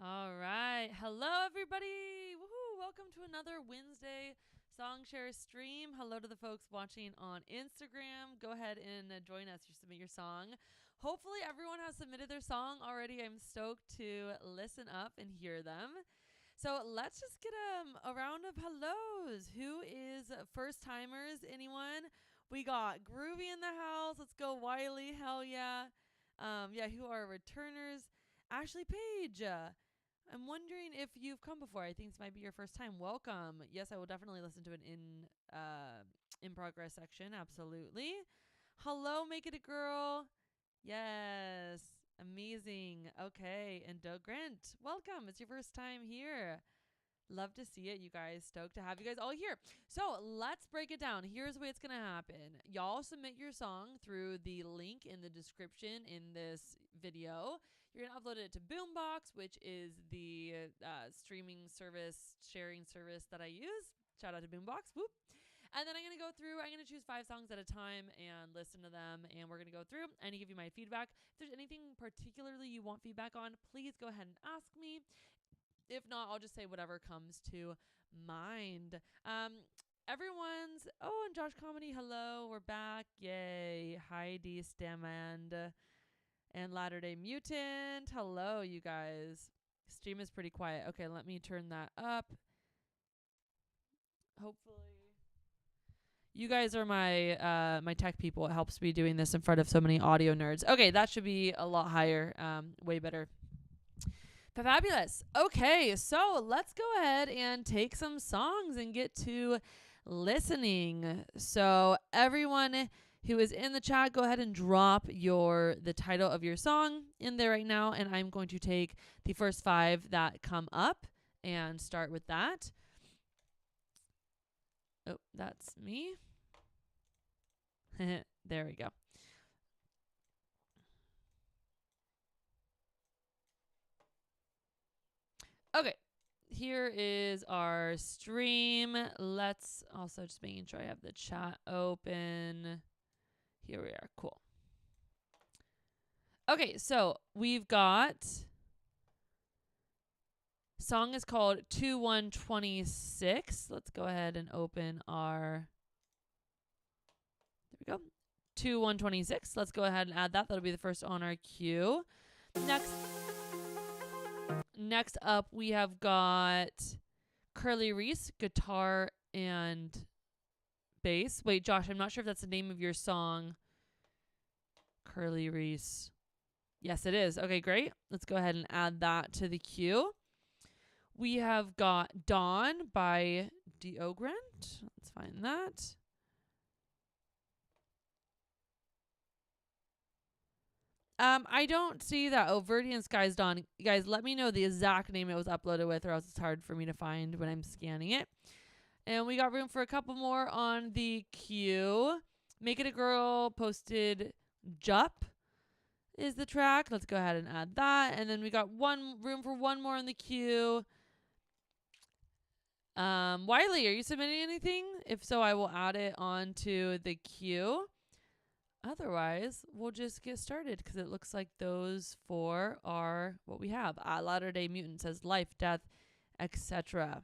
All right. Hello, everybody. Woohoo. Welcome to another Wednesday Songshare stream. Hello to the folks watching on Instagram. Go ahead and join us. You submit your song. Hopefully, everyone has submitted their song already. I'm stoked to listen up and hear them. So let's just get a round of hellos. Who is first timers? Anyone? We got Groovy in the house. Let's go, Wiley. Hell yeah. Who are returners? Ashley Page. I'm wondering if you've come before. I think this might be your first time. Welcome. Yes, I will definitely listen to it in progress section. Absolutely. Hello, Make It a Girl. Yes. Amazing. Okay. And Doug Grant, welcome. It's your first time here. Love to see it, you guys. Stoked to have you guys all here. So let's break it down. Here's the way it's going to happen. Y'all submit your song through the link in the description in this video. You're going to upload it to Boombox, which is the streaming service, sharing service that I use. Shout out to Boombox. Whoop. And then I'm going to go through, I'm going to choose 5 songs at a time and listen to them. And we're going to go through and give you my feedback. If there's anything particularly you want feedback on, please go ahead and ask me. If not, I'll just say whatever comes to mind. Everyone's, and Josh Comedy, hello, we're back. Yay. Heidi Stamand and Latter-day Mutant. Hello, you guys. Stream is pretty quiet. Okay, let me turn that up. Hopefully. You guys are my my tech people. It helps me doing this in front of so many audio nerds. Okay, that should be a lot higher. Way better. Fabulous. Okay, so let's go ahead and take some songs and get to listening. So everyone who is in the chat, go ahead and drop the title of your song in there right now, and I'm going to take the first 5 that come up and start with that. Oh, that's me. There we go. Okay, here is our stream. Let's also just making sure I have the chat open. Here we are. Cool. Okay, so we've got song is called 2126. Let's go ahead and open our. There we go. 2126. Let's go ahead and add that. That'll be the first on our queue. Next up, we have got Curly Reese, guitar and bass. Wait, Josh, I'm not sure if that's the name of your song. Curly Reese. Yes, it is. Okay, great. Let's go ahead and add that to the queue. We have got Dawn by Deogrant. Let's find that. I don't see that. Verdian Sky's Dawn. Guys, let me know the exact name it was uploaded with, or else it's hard for me to find when I'm scanning it. And we got room for a couple more on the queue. Make It a Girl posted Jup is the track. Let's go ahead and add that. And then we got room for one more in the queue. Wiley, are you submitting anything? If so, I will add it onto the queue. Otherwise, we'll just get started because it looks like those 4 are what we have. Latter-day Mutant says life, death, etc.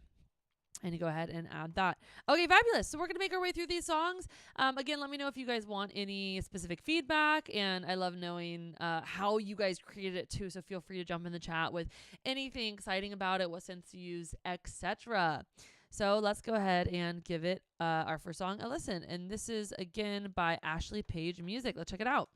And you go ahead and add that. Okay, fabulous. So we're going to make our way through these songs. Again, let me know if you guys want any specific feedback. And I love knowing how you guys created it too. So feel free to jump in the chat with anything exciting about it, what synths you use, etc. So let's go ahead and give it our first song a listen. And this is, again, by Ashley Page Music. Let's check it out.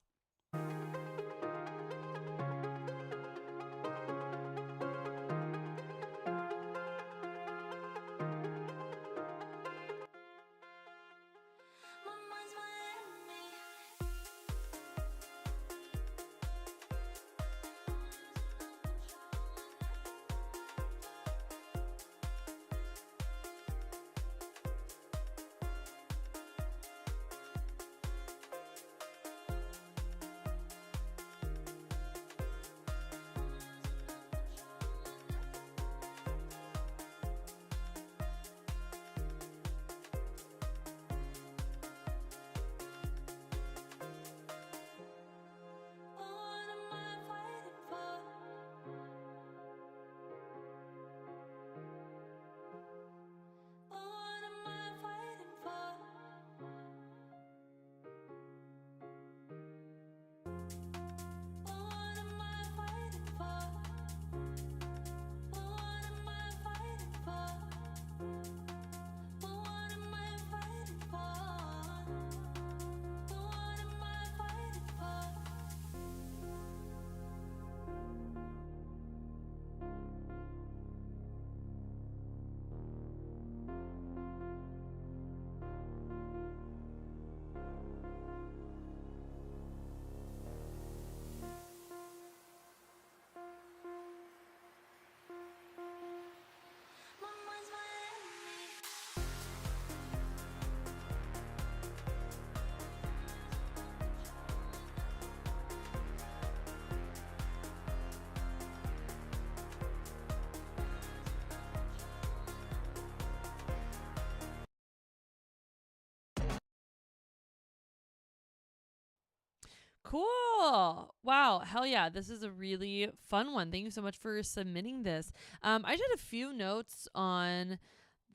Cool. Wow. Hell yeah. This is a really fun one. Thank you so much for submitting this. I did a few notes on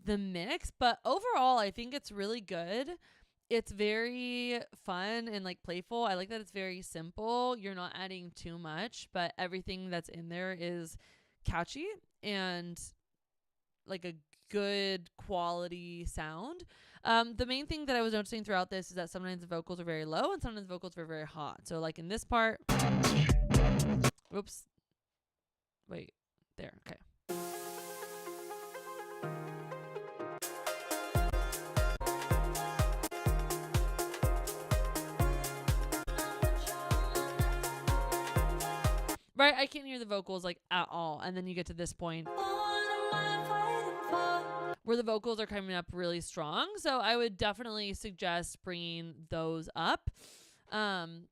the mix, but overall, I think it's really good. It's very fun and like playful. I like that it's very simple. You're not adding too much, but everything that's in there is catchy and like a good quality sound. The main thing that I was noticing throughout this is that sometimes the vocals are very low and sometimes the vocals are very hot. So like in this part, oops, wait, there, okay. Right, I can't hear the vocals like at all. And then you get to this point where the vocals are coming up really strong. So I would definitely suggest bringing those up. And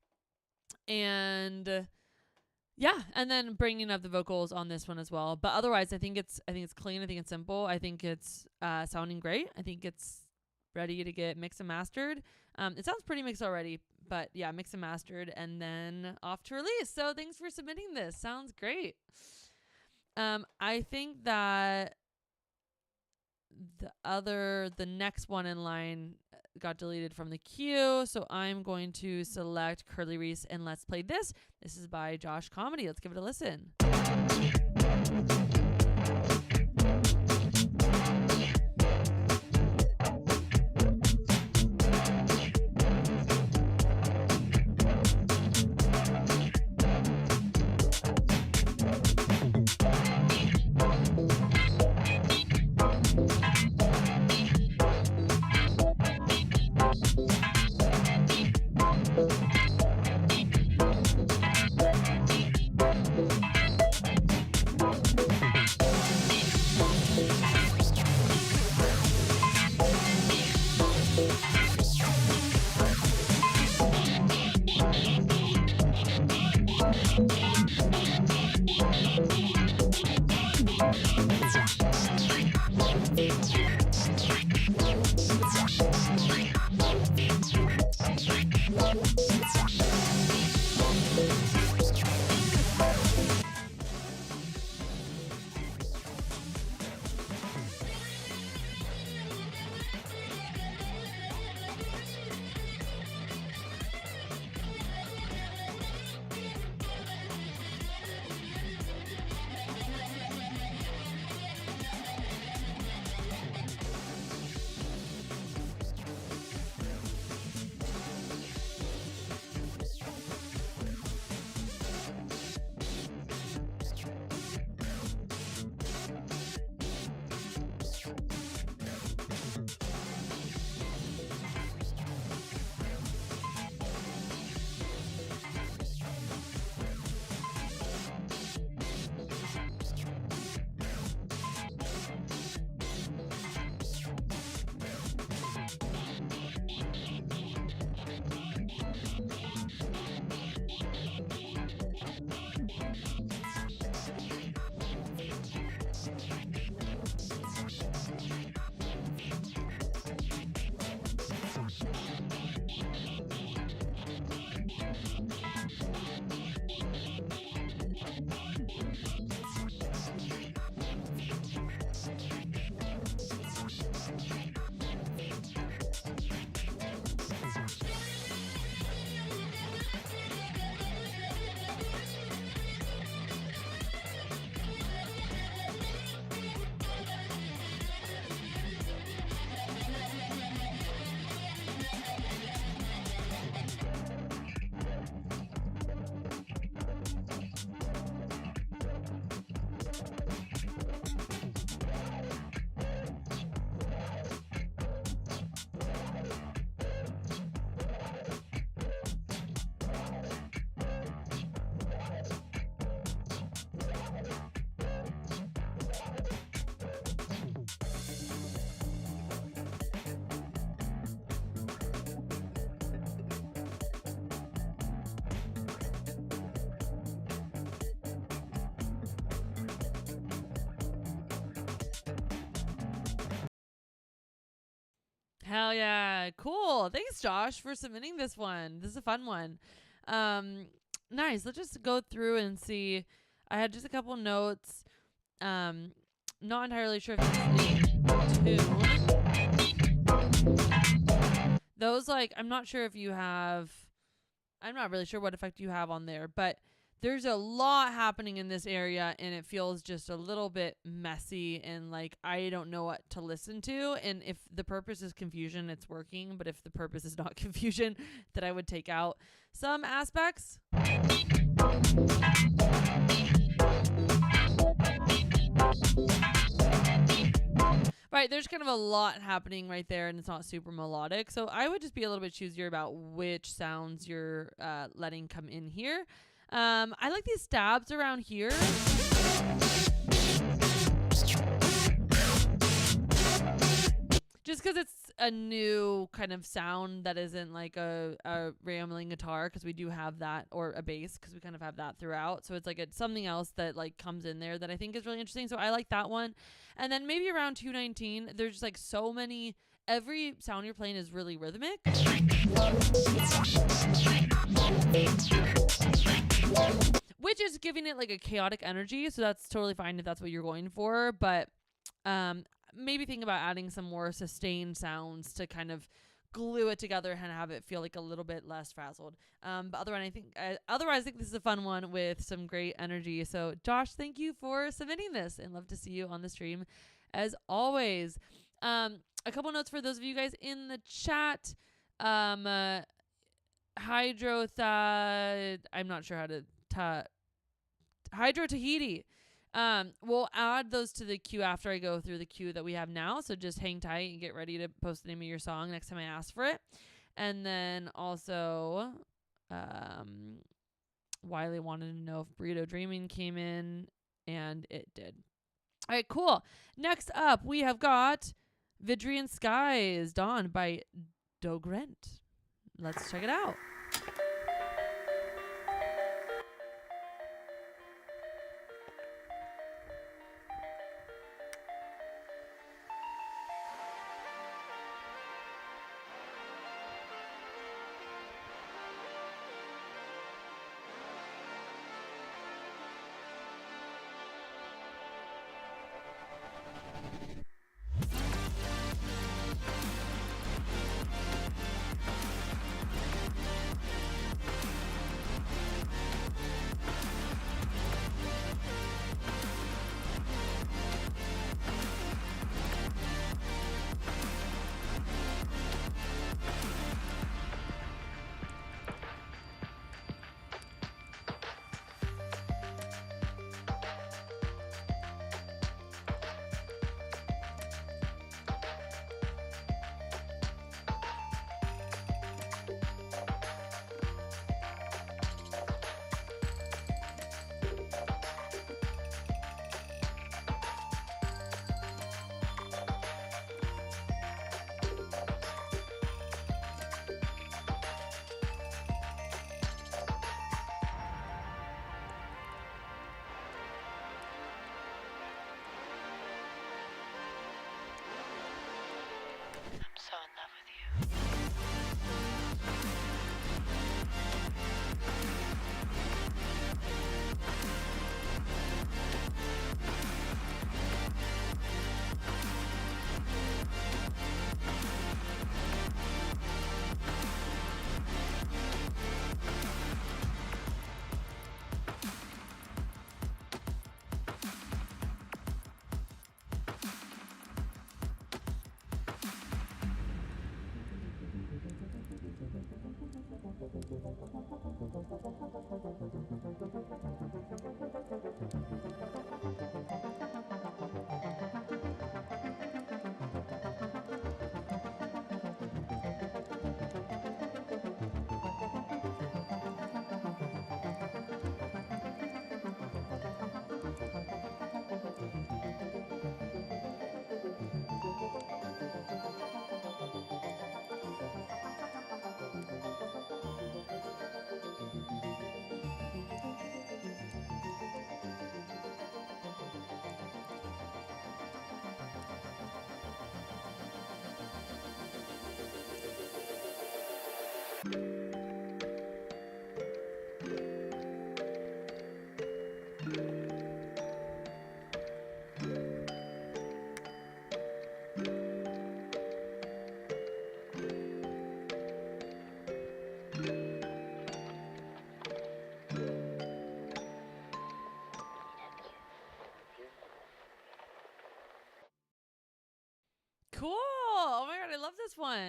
yeah, and then bringing up the vocals on this one as well. But otherwise, I think it's clean. I think it's simple. I think it's sounding great. I think it's ready to get mixed and mastered. It sounds pretty mixed already, but yeah, mixed and mastered and then off to release. So thanks for submitting this. Sounds great. I think that the next one in line got deleted from the queue, so I'm going to select Curly Reese and Let's Play This. This is by Josh Comedy. Let's give it a listen. Hell yeah. Cool. Thanks, Josh, for submitting this one. This is a fun one. Nice. Let's just go through and see. I had just a couple notes. Not entirely sure if it's in tune. Those, like, I'm not sure if you have. I'm not really sure what effect you have on there, but there's a lot happening in this area, and it feels just a little bit messy, and like I don't know what to listen to. And if the purpose is confusion, it's working, but if the purpose is not confusion, then I would take out some aspects. Right, there's kind of a lot happening right there, and it's not super melodic. So I would just be a little bit choosier about which sounds you're letting come in here. I like these stabs around here. Just because it's a new kind of sound that isn't like a rambling guitar, because we do have that, or a bass, because we kind of have that throughout. So it's like it's something else that like comes in there that I think is really interesting. So I like that one. And then maybe around 219, there's just like so many. Every sound you're playing is really rhythmic. Which is giving it like a chaotic energy. So that's totally fine if that's what you're going for. But maybe think about adding some more sustained sounds to kind of glue it together and have it feel like a little bit less frazzled. But otherwise, I think this is a fun one with some great energy. So Josh, thank you for submitting this, and love to see you on the stream as always. A couple notes for those of you guys in the chat. Hydro, I'm not sure how to Hydro Tahiti. We'll add those to the queue after I go through the queue that we have now. So just hang tight and get ready to post the name of your song next time I ask for it. And then also, Wiley wanted to know if Burrito Dreaming came in, and it did. All right, cool. Next up, we have got Vidrian Skies, Dawn by Dogrent. Let's check it out.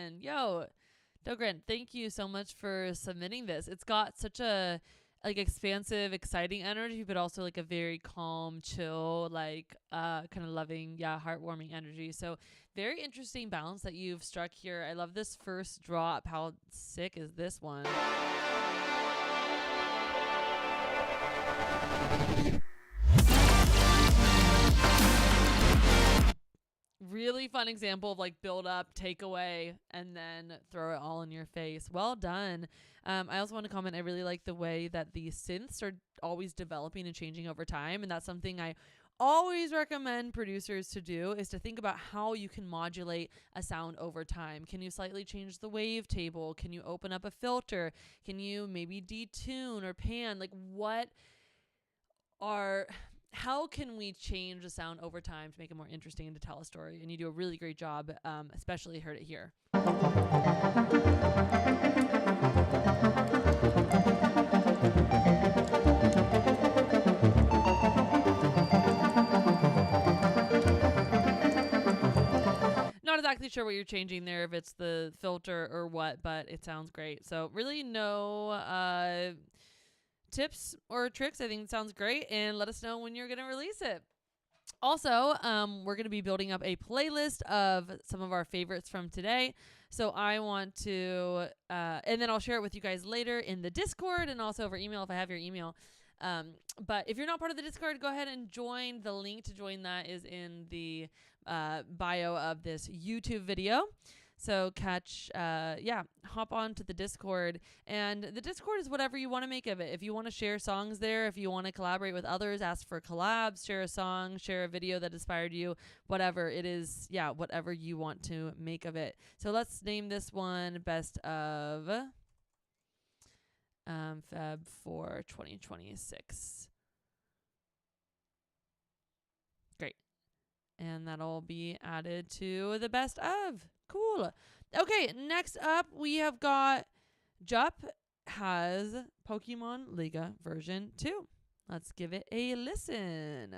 Dogren. Yo, Dogren, thank you so much for submitting this. It's got such a like expansive, exciting energy, but also like a very calm, chill, like kind of loving, heartwarming energy. So very interesting balance that you've struck here. I love this first drop. How sick is this one? Really fun example of like build up, take away, and then throw it all in your face. Well done. I also want to comment, I really like the way that the synths are always developing and changing over time. And that's something I always recommend producers to do, is to think about how you can modulate a sound over time. Can you slightly change the wavetable? Can you open up a filter? Can you maybe detune or pan? Like how can we change the sound over time to make it more interesting and to tell a story? And you do a really great job, especially heard it here. Not exactly sure what you're changing there, if it's the filter or what, but it sounds great. So really no tips or tricks. I think it sounds great, and let us know when you're going to release it. Also, we're going to be building up a playlist of some of our favorites from today. So I want to, and then I'll share it with you guys later in the Discord and also over email if I have your email. But if you're not part of the Discord, go ahead and join. The link to join that is in the bio of this YouTube video. So hop on to the Discord. And the Discord is whatever you want to make of it. If you want to share songs there, if you want to collaborate with others, ask for collabs, share a song, share a video that inspired you, whatever it is, whatever you want to make of it. So let's name this one Best of Feb for 2026. Great. And that'll be added to the best of. Cool. Okay, next up we have got Jup has Pokemon Liga version 2. Let's give it a listen.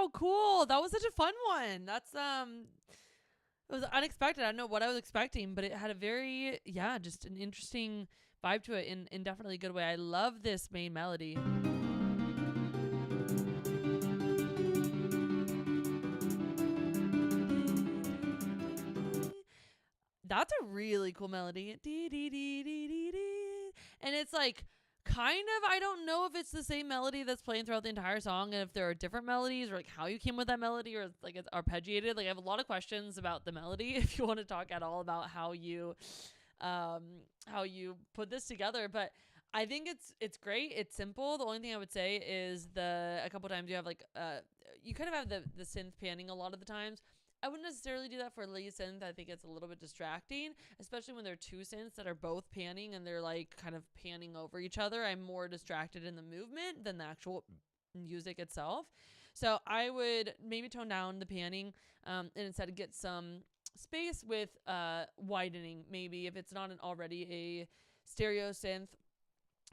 Wow, cool. That was such a fun one. That's it was unexpected. I don't know what I was expecting, but it had a very, yeah, just an interesting vibe to it in definitely a good way. I love this main melody. That's a really cool melody. And it's like kind of, I don't know if it's the same melody that's playing throughout the entire song and if there are different melodies or like how you came with that melody or it's like it's arpeggiated. Like I have a lot of questions about the melody if you want to talk at all about how you put this together, but I think it's great. It's simple. The only thing I would say is a couple times you have like you kind of have the synth panning a lot of the times. I wouldn't necessarily do that for lead synth. I think it's a little bit distracting, especially when there are two synths that are both panning and they're like kind of panning over each other. I'm more distracted in the movement than the actual music itself. So I would maybe tone down the panning and instead get some space with widening. Maybe if it's not already a stereo synth,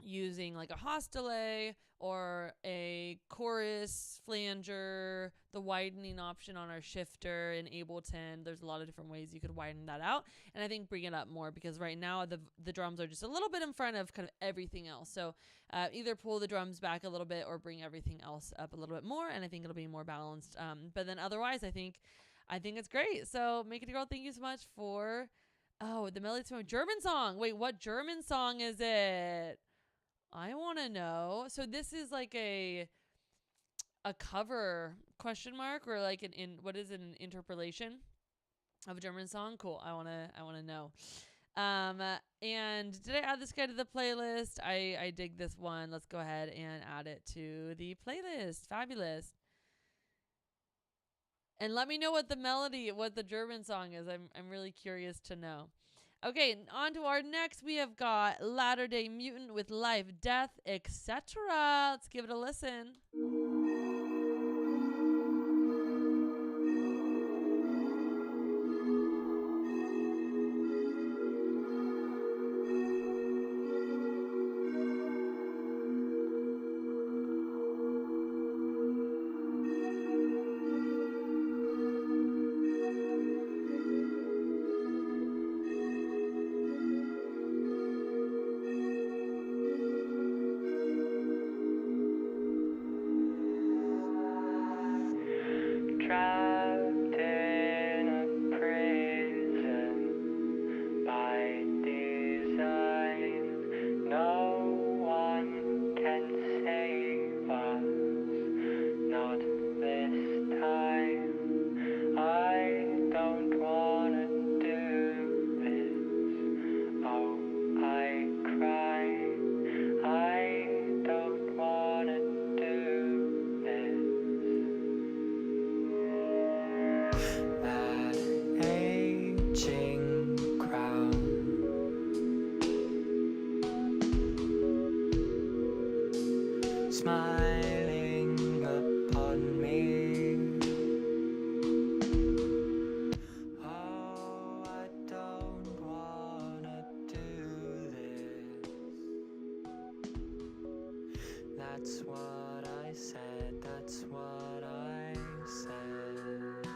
using like a Haas delay or a chorus flanger, the widening option on our shifter in Ableton. There's a lot of different ways you could widen that out, and I think bring it up more because right now the drums are just a little bit in front of kind of everything else. So either pull the drums back a little bit or bring everything else up a little bit more, and I think it'll be more balanced. But then otherwise, I think it's great. So Make It a Girl, thank you so much for the melody to a German song. Wait, what German song is it? I want to know. So this is like a cover question mark or like what is it, an interpolation of a German song? Cool. I want to know. And did I add this guy to the playlist? I dig this one. Let's go ahead and add it to the playlist. Fabulous. And let me know what the German song is. I'm really curious to know. Okay, on to our next. We have got Latter Day Mutant with Life, Death, etc. Let's give it a listen. Trapped in a prison by design, no one can save us, not this time. I don't wanna do this, oh, I cry. I don't wanna do this. That aging crown smiling upon me. Oh, I don't wanna do this. That's what I said, that's what I said.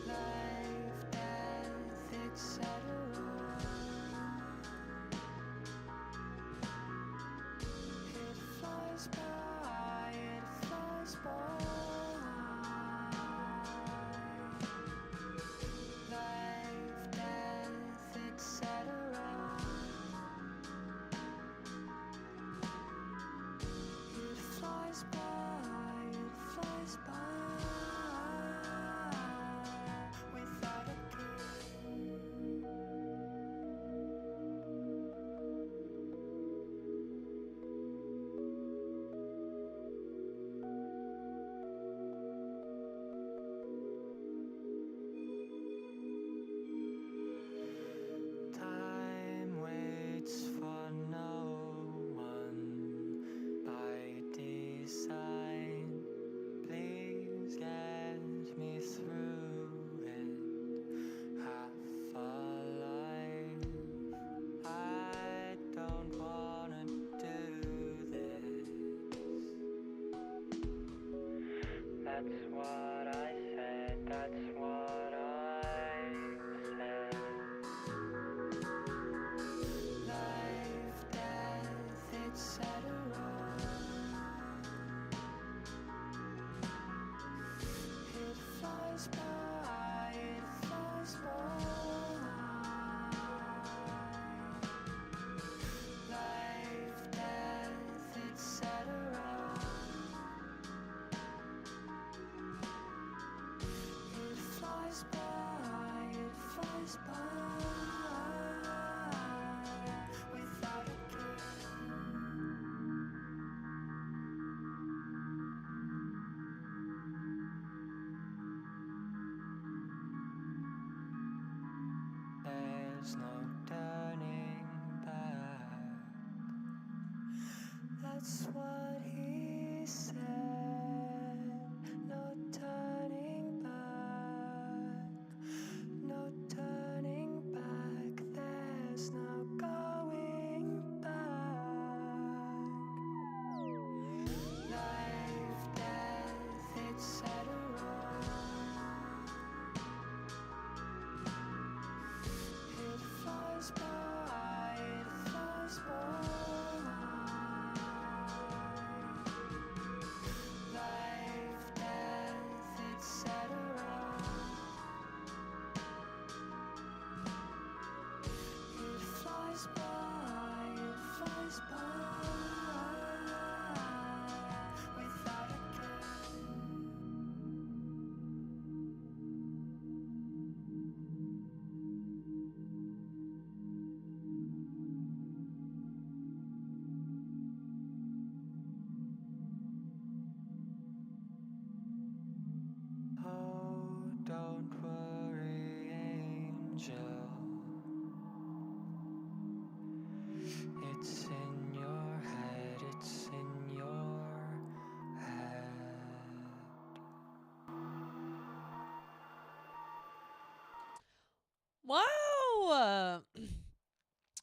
Life, death, etc. It flies by, it flies by. Life, death, etc.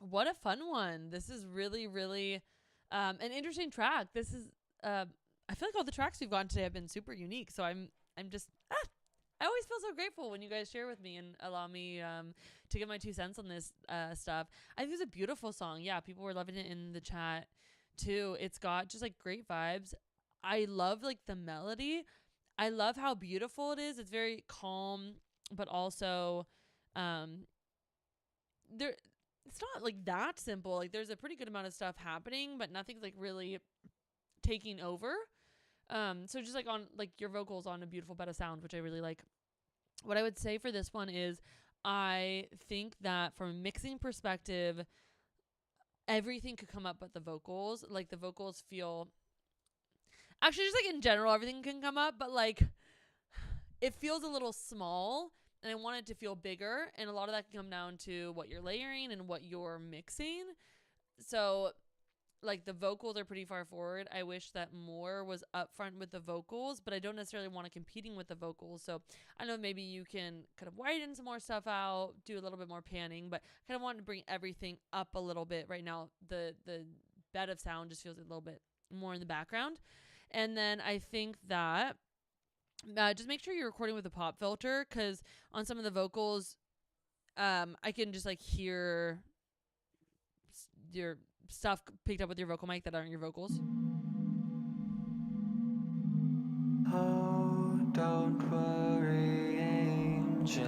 what a fun one. This is really, really an interesting track. This is I feel like all the tracks we've gotten today have been super unique. So I'm just I always feel so grateful when you guys share with me and allow me to give my 2 cents on this stuff. I think it's a beautiful song. Yeah, people were loving it in the chat too. It's got just like great vibes. I love like the melody. I love how beautiful it is. It's very calm, but also there it's not like that simple. Like there's a pretty good amount of stuff happening, but nothing's like really taking over. So just like on like your vocals on a beautiful bed of sound, which I really like. What I would say for this one is I think that from a mixing perspective, everything could come up but the vocals. Like the vocals feel actually just like in general, everything can come up, but like it feels a little small and I want it to feel bigger. And a lot of that can come down to what you're layering and what you're mixing. So like the vocals are pretty far forward. I wish that more was up front with the vocals, but I don't necessarily want to competing with the vocals. So I know maybe you can kind of widen some more stuff out, do a little bit more panning, but I kind of want to bring everything up a little bit right now. The bed of sound just feels a little bit more in the background. And then I think that just make sure you're recording with a pop filter, because on some of the vocals, I can just like hear your stuff picked up with your vocal mic that aren't your vocals. Oh, don't worry, angel.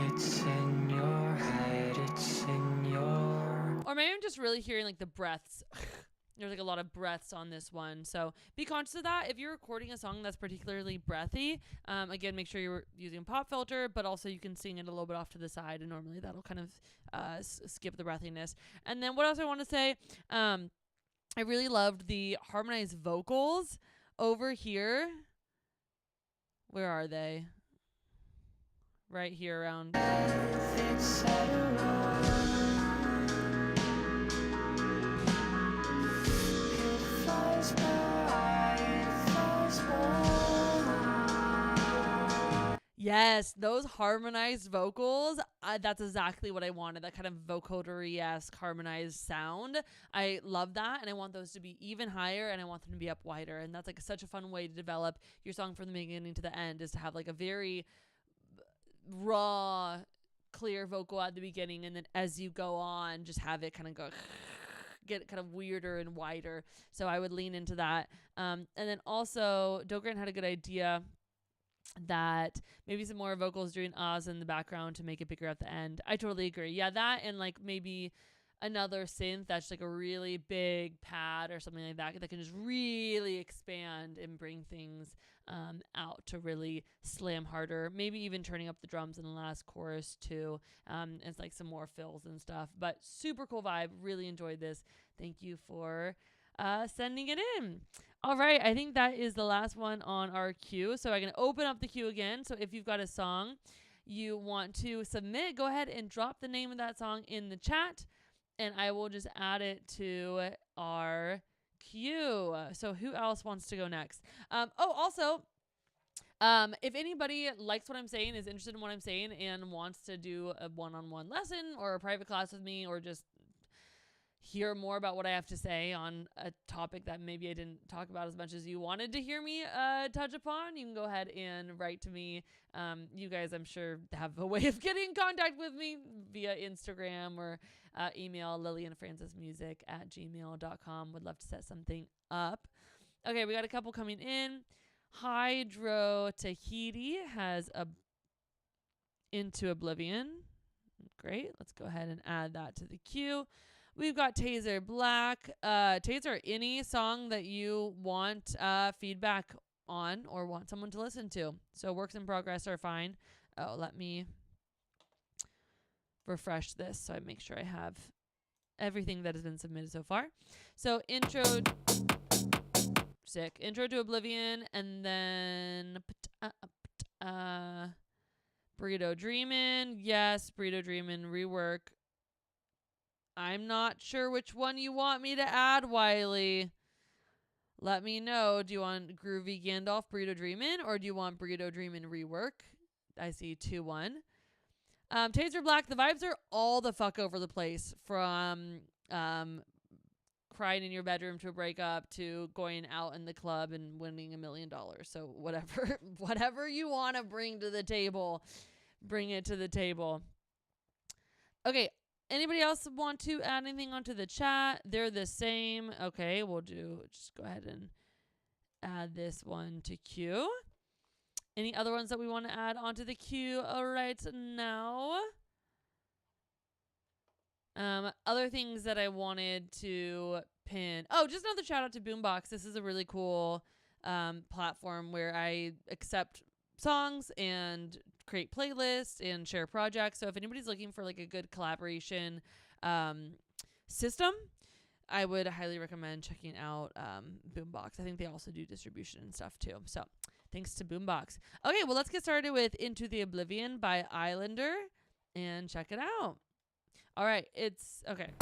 It's in your head, it's in your... Or maybe I'm just really hearing like the breaths. There's like a lot of breaths on this one. So be conscious of that. If you're recording a song that's particularly breathy, again, make sure you're using a pop filter, but also you can sing it a little bit off to the side, and normally that'll kind of skip the breathiness. And then what else I want to say, I really loved the harmonized vocals over here. Where are they? Right here around... It's everywhere. It flies by, it flies by. Yes, those harmonized vocals, that's exactly what I wanted, that kind of vocodery-esque harmonized sound. I love that, and I want those to be even higher, and I want them to be up wider, and that's like such a fun way to develop your song from the beginning to the end, is to have like a very raw, clear vocal at the beginning, and then as you go on, just have it kind of go... get kind of weirder and wider. So I would lean into that. And then also, Dogran had a good idea that maybe some more vocals doing ahs in the background to make it bigger at the end. I totally agree. Yeah, that and like maybe another synth that's like a really big pad or something like that can just really expand and bring things out to really slam harder. Maybe even turning up the drums in the last chorus too. It's like some more fills and stuff. But super cool vibe. Really enjoyed this. Thank you for sending it in. All right, I think that is the last one on our queue. So I'm going to open up the queue again. So if you've got a song you want to submit, go ahead and drop the name of that song in the chat, and I will just add it to our queue. So who else wants to go next? Also, if anybody likes what I'm saying, is interested in what I'm saying, and wants to do a one-on-one lesson or a private class with me, or just hear more about what I have to say on a topic that maybe I didn't talk about as much as you wanted to hear me touch upon, you can go ahead and write to me. You guys, I'm sure, have a way of getting in contact with me via Instagram or email lillianfrancesmusic@gmail.com. Would love to set something up. Okay, we got a couple coming in. Hydro Tahiti has a Into Oblivion. Great. Let's go ahead and add that to the queue. We've got Taser Black. Taser, any song that you want feedback on or want someone to listen to. So works in progress are fine. Oh, let me refresh this so I make sure I have everything that has been submitted so far. So intro to Oblivion, and then Burrito Dreamin'. Yes, Burrito Dreamin' rework. I'm not sure which one you want me to add, Wiley. Let me know. Do you want Groovy Gandalf Burrito Dreamin', or do you want Burrito Dreamin' rework? I see 2-1. Taser Black, the vibes are all the fuck over the place, from crying in your bedroom to a breakup to going out in the club and winning $1 million. So whatever you want to bring to the table, bring it to the table. Okay. Anybody else want to add anything onto the chat? They're the same. Okay, just go ahead and add this one to queue. Any other ones that we want to add onto the queue right now? Other things that I wanted to pin. Oh, just another shout out to Boombox. This is a really cool platform where I accept songs and create playlists and share projects. So if anybody's looking for like a good collaboration system, I would highly recommend checking out Boombox. I think they also do distribution and stuff too. So thanks to Boombox. Okay, well, let's get started with Into the Oblivion by Islander and check it out. All right, it's okay.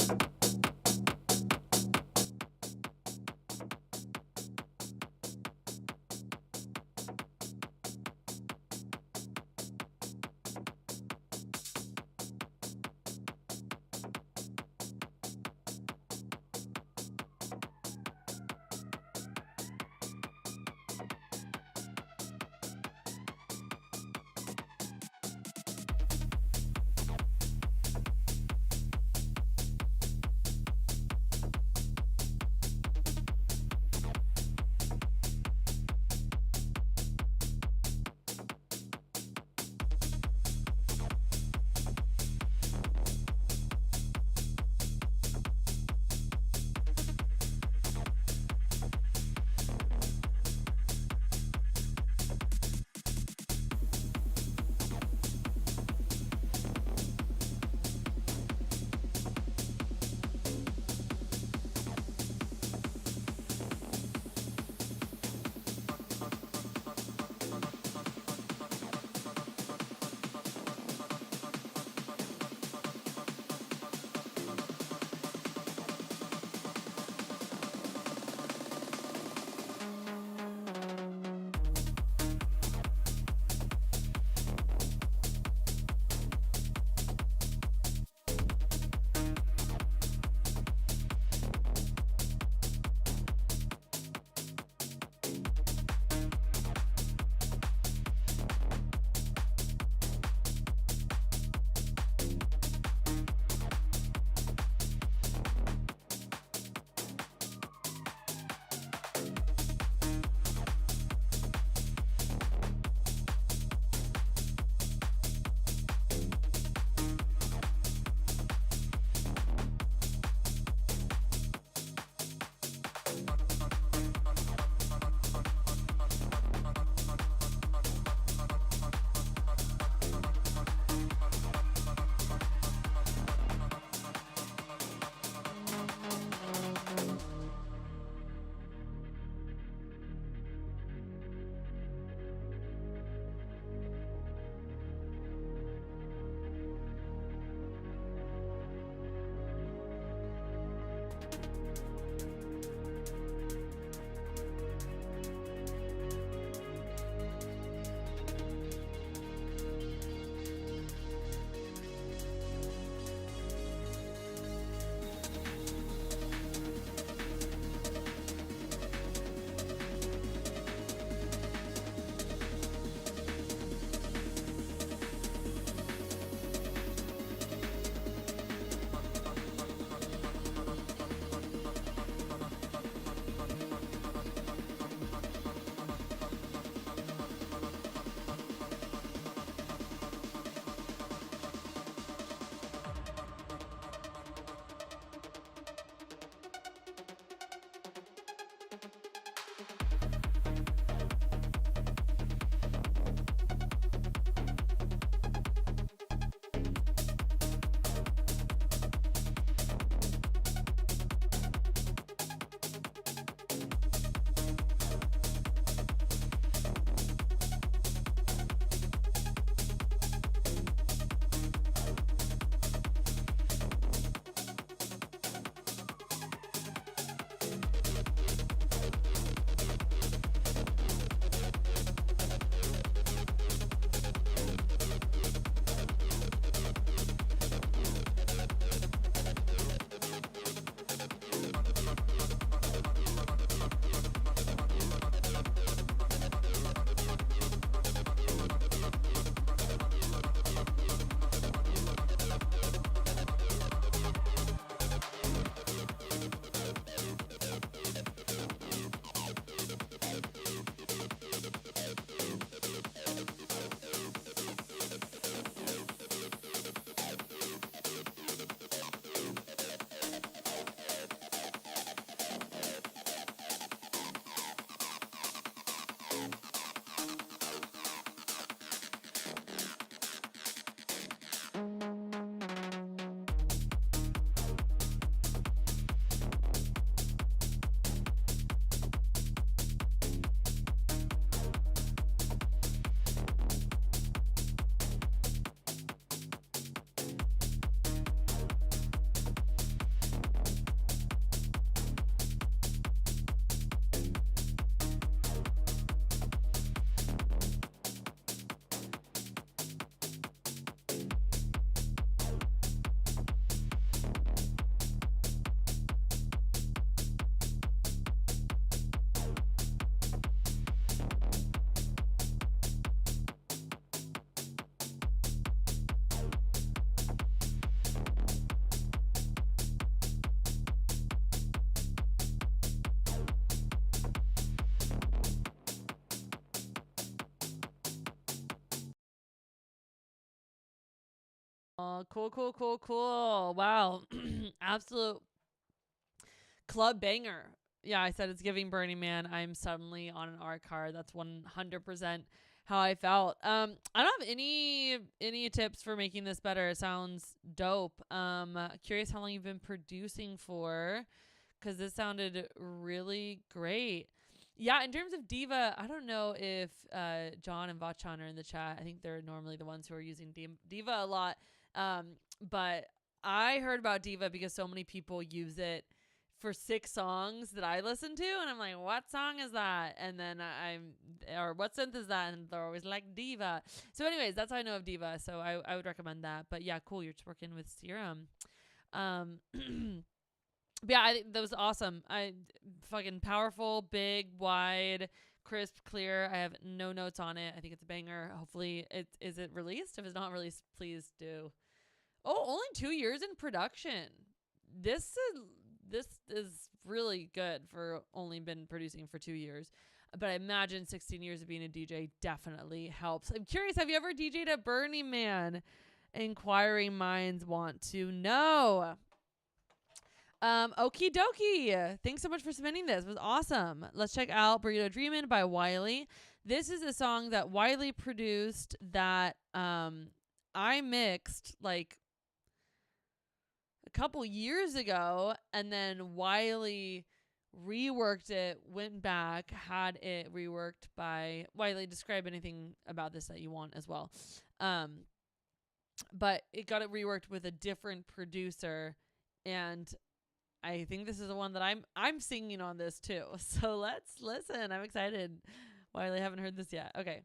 Cool, cool, cool, cool. Wow. Absolute club banger. Yeah, I said it's giving Burning Man. I'm suddenly on an art card. That's 100% how I felt. I don't have any tips for making this better. It sounds dope. Curious how long you've been producing for, because this sounded really great. Yeah, in terms of Diva, I don't know if John and Vachan are in the chat. I think they're normally the ones who are using Diva a lot. But I heard about Diva because so many people use it for 6 songs that I listen to, and I'm like, what song is that? And then or what synth is that? And they're always like Diva. So anyways, that's how I know of Diva. So I would recommend that. But yeah, cool. You're just working with Serum. But yeah, I think that was awesome. I fucking powerful, big, wide, crisp, clear. I have no notes on it. I think it's a banger. Hopefully is it released? If it's not released, please do. Oh, only 2 years in production. This is really good for only been producing for 2 years. But I imagine 16 years of being a DJ definitely helps. I'm curious, have you ever DJ'd at Burning Man? Inquiring minds want to know. Okie dokie. Thanks so much for submitting this. It was awesome. Let's check out Burrito Dreamin' by Wiley. This is a song that Wiley produced that I mixed like a couple years ago, and then Wiley reworked it, went back, had it reworked by Wiley. Describe anything about this that you want as well. But it got it reworked with a different producer, and I think this is the one that I'm singing on this too. So let's listen. I'm excited. Wiley, haven't heard this yet. Okay.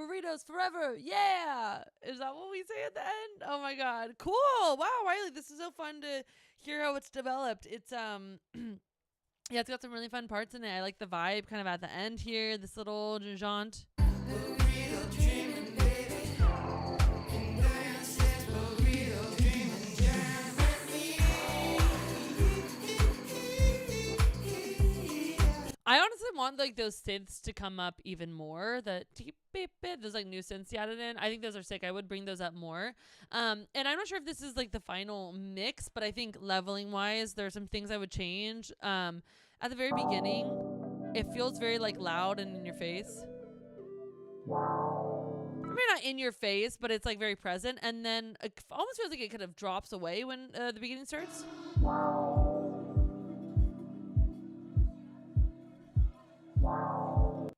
burritos forever. Yeah. Is that what we say at the end? Oh my God. Cool. Wow, Riley, this is so fun to hear how it's developed. It's yeah, it's got some really fun parts in it. I like the vibe kind of at the end here, this little jaunt. I honestly want like those synths to come up even more. The deep beep bit, those like new synths added in. I think those are sick. I would bring those up more. And I'm not sure if this is like the final mix, but I think leveling wise, there are some things I would change. At the very beginning, it feels very like loud and in your face. Maybe not in your face, but it's like very present. And then it almost feels like it kind of drops away when the beginning starts.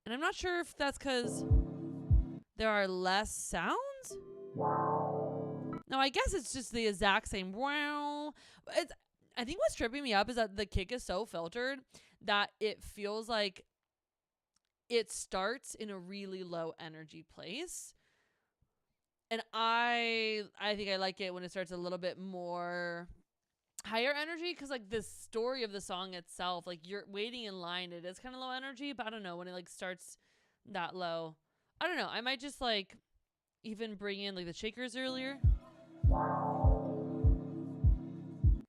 And I'm not sure if that's because there are less sounds. No, I guess it's just the exact same wow. I think what's tripping me up is that the kick is so filtered that it feels like it starts in a really low energy place. And I think I like it when it starts a little bit more higher energy, because like the story of the song itself, like you're waiting in line, it is kind of low energy, but I don't know, when it like starts that low, I don't know, I might just like even bring in like the shakers earlier,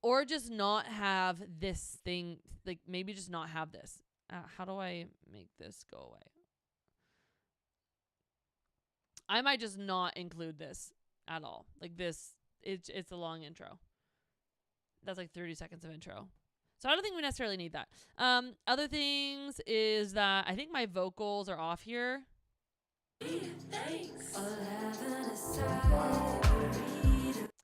or just not have this thing, like maybe just not have this. How do I make this go away? I might just not include this at all. Like this, it's a long intro. That's like 30 seconds of intro. So I don't think we necessarily need that. Other things is that I think my vocals are off here. Thanks.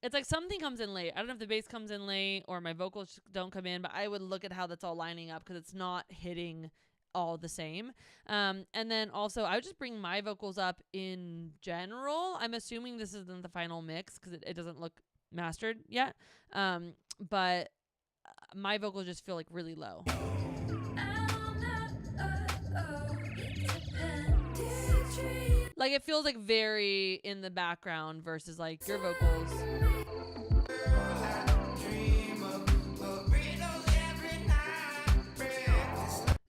It's like something comes in late. I don't know if the bass comes in late or my vocals don't come in, but I would look at how that's all lining up because it's not hitting all the same. And then also I would just bring my vocals up in general. I'm assuming this isn't the final mix because it doesn't look mastered yet. But my vocals just feel like really low. Like it feels like very in the background versus like your vocals.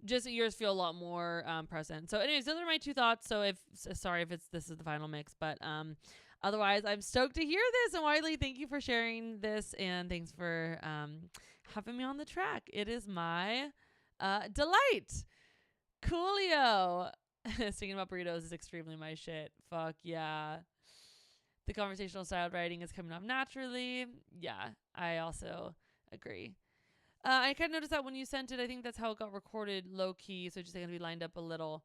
Just yours feel a lot more present. So anyways, those are my two thoughts. So sorry if this is the final mix, but otherwise I'm stoked to hear this. And Wiley, thank you for sharing this, and thanks for having me on the track. It is my delight. Coolio. Singing about burritos is extremely my shit. Fuck yeah. The conversational style writing is coming off naturally. Yeah, I also agree. I kind of noticed that when you sent it, I think that's how it got recorded low key. So just going to be lined up a little.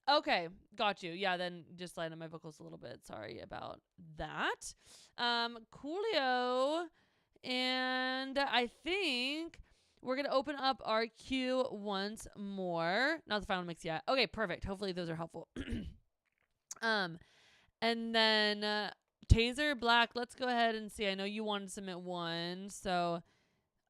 Okay, got you. Yeah, then just line up my vocals a little bit. Sorry about that. Coolio. And I think we're going to open up our queue once more. Not the final mix yet. Okay, perfect. Hopefully those are helpful. And then Taser Black, let's go ahead and see. I know you wanted to submit one, so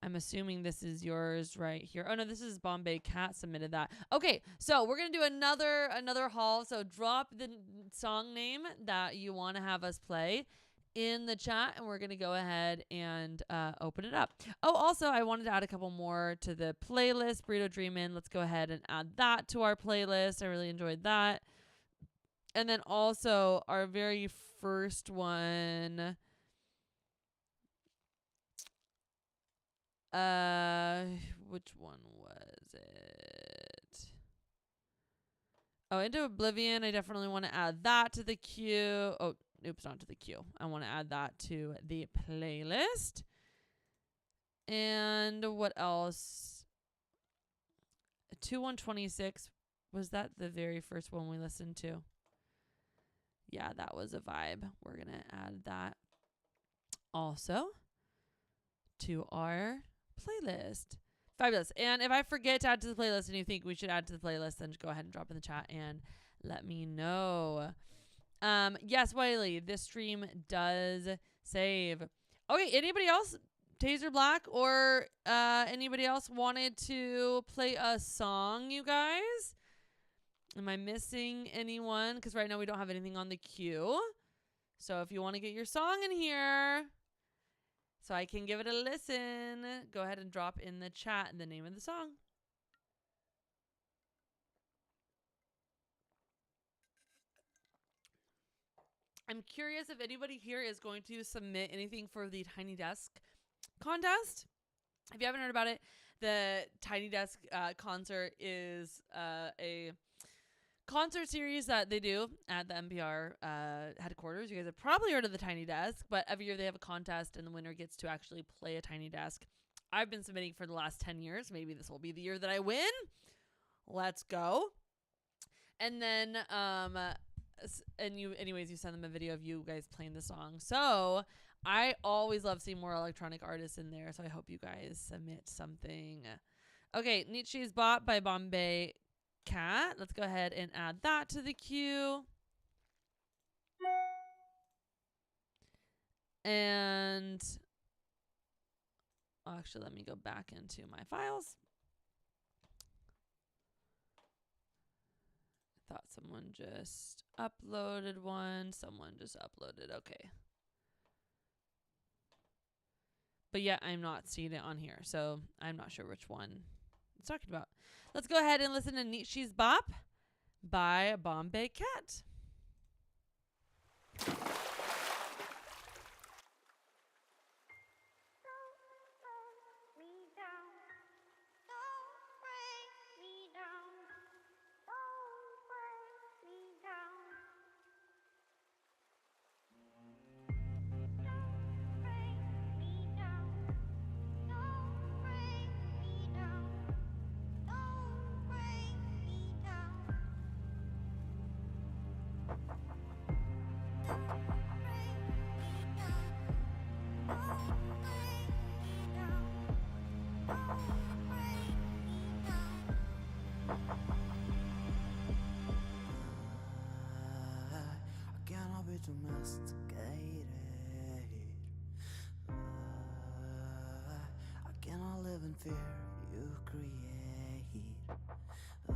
I'm assuming this is yours right here. Oh no, this is Bombay Cat submitted that. Okay, so we're gonna do another haul. So drop the song name that you want to have us play in the chat, and we're gonna go ahead and open it up. Oh, also I wanted to add a couple more to the playlist. Burrito Dreamin'. Let's go ahead and add that to our playlist. I really enjoyed that. And then also our very first one. Which one was it? Oh, Into Oblivion. I definitely want to add that to the queue. Oh, oops, not to the queue. I want to add that to the playlist. And what else? 2126. Was that the very first one we listened to? Yeah, that was a vibe. We're going to add that also to our playlist. Fabulous. And if I forget to add to the playlist and you think we should add to the playlist, then just go ahead and drop in the chat and let me know. Yes, Wiley, this stream does save. Okay, anybody else? Taser Black or anybody else wanted to play a song, you guys? Am I missing anyone? Because right now we don't have anything on the queue. So if you want to get your song in here so I can give it a listen, go ahead and drop in the chat the name of the song. I'm curious if anybody here is going to submit anything for the Tiny Desk contest. If you haven't heard about it, the Tiny Desk concert is a concert series that they do at the NPR headquarters. You guys have probably heard of the Tiny Desk, but every year they have a contest and the winner gets to actually play a Tiny Desk. I've been submitting for the last 10 years. Maybe this will be the year that I win. Let's go. And then you send them a video of you guys playing the song. So I always love seeing more electronic artists in there, so I hope you guys submit something. Okay, Nietzsche's Bot by Bombay Cat. Let's go ahead and add that to the queue. And actually, let me go back into my files. I thought someone just uploaded one. Someone just uploaded. Okay. But yeah, I'm not seeing it on here, so I'm not sure which one it's talking about. Let's go ahead and listen to Nietzsche's Bop by Bombay Cat. Domesticated. I cannot live in fear you create. I